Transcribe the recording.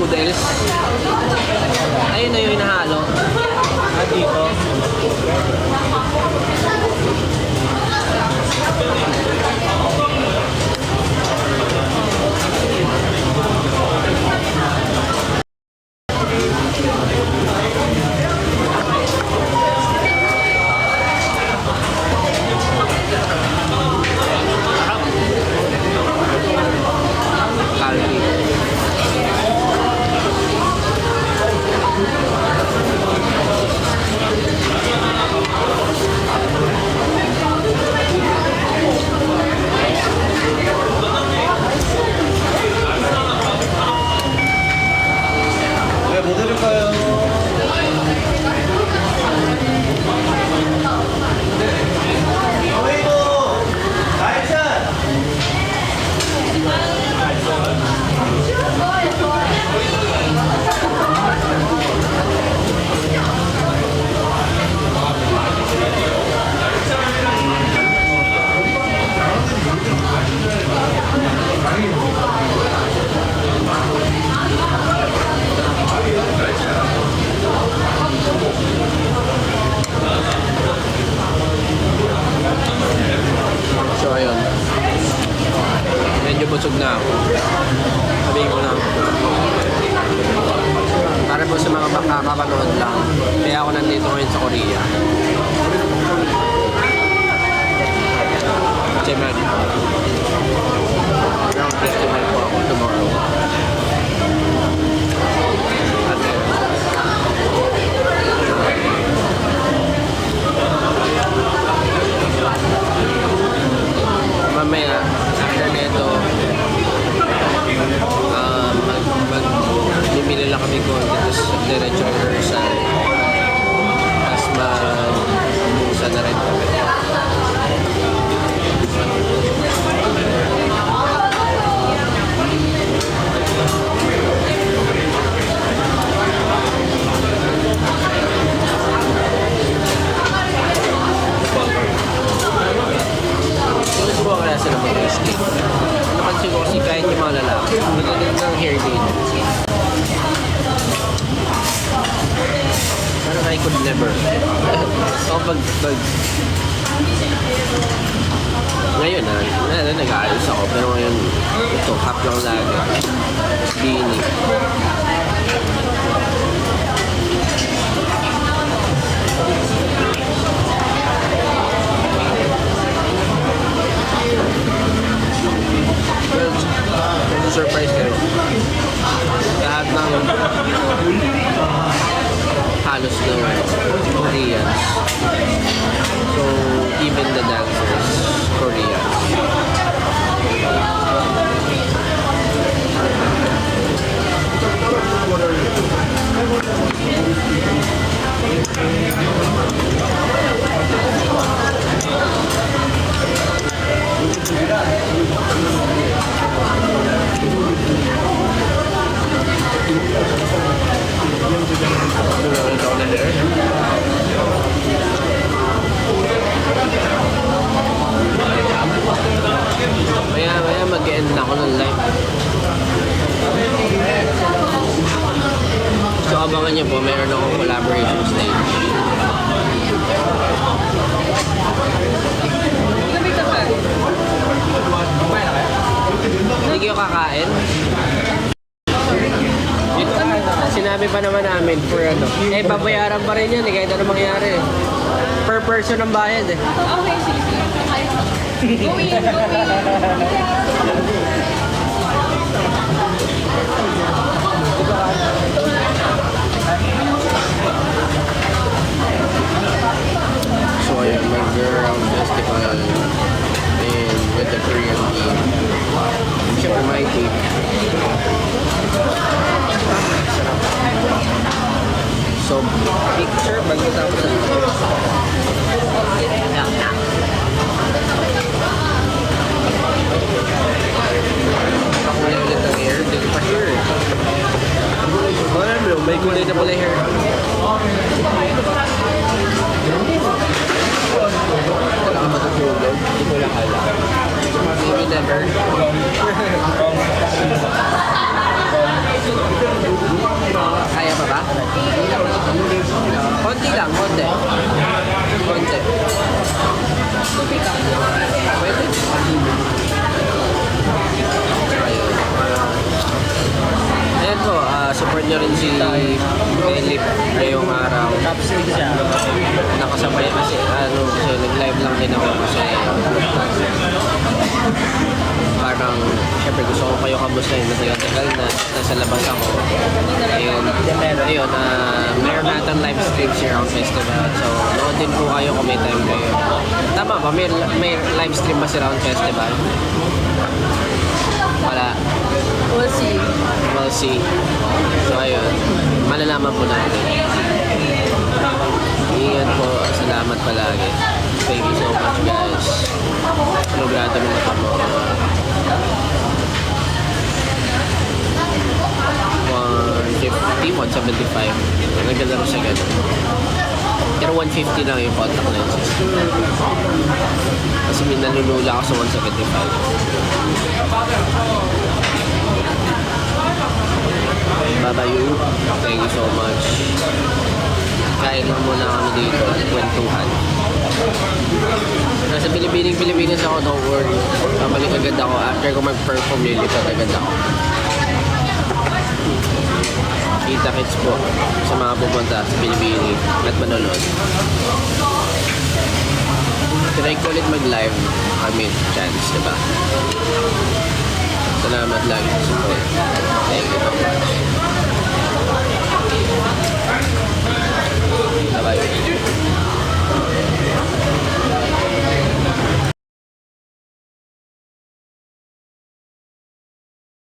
noodles. Ayun na yung hinahalo. At dito. So ayun. Medyo busog na ako. Sabihin ko lang. Para po sa mga makakapanood lang. Kaya ako nandito ngayon sa Korea. Japan. Round festival po ako tomorrow. Mamaya, after nito, bimili lang kami ko tapos diretso ang rehearsal. Tapos mag-busa na rin kami. Subukan kaya sila mag-skate. Napansin ko kasi kahit yung mga lalaki, magandang ng hair din. Parang I could never. So pag ngayon nag-aayos ako, pero ngayon ito, half lang lagi. Bini. Well, surprise kayo. Lahat ng halos ng Koreans. So, even the dancers, Koreans. Maya mag-end na ako ng live. So abangan niyo po, meron akong collaboration stage. Hindi kayo kakain? Sinabi pa naman namin for ano. Babayaran pa rin yan kahit ano mangyari. Per person ang bayad eh. Okay, sige. Go in. So ayun, mag-round festival and with the Korean team. Siyempre my team. So, picture bago tapos sa pakulay ulit ang hair, hindi ko pa sure. May kulay na pala hair. Wala ka matutulog, hindi ko lang alam. Maybe never. si Philip ngayong araw. Top 6 siya. Nakasabay kasi, kasi nag-live lang din ako kasi parang, syempre gusto ko kayo kamustahin na tagal na nasa labas ako. And, ayun, meron natin live stream si Round Festival. So, nood din po kayo kung may time kayo. Tama ba? May live stream ba si Round Festival? Wala. We'll see. We'll see. So, ayun. Malalaman po natin. Ingat po. Salamat palagi. Thank you so much, guys. Logrado mo na mo. 150, 175. Naganda rin siya ganun. Pero 150 lang yung contact lenses. Kasi may nalulula ako sa 175. Babayu, thank you so much. Kain lang muna kami dito at kwentuhan. Nasa Pilipinas ako, don't worry. Babalik agad ako after ko mag-perform, lilipat agad ako. Kita-kits po sa mga pupunta sa Pilipinas at manonood. Try ko ulit mag-live. I mean, chance, diba? Salamat lagi sa support. Thank you so much.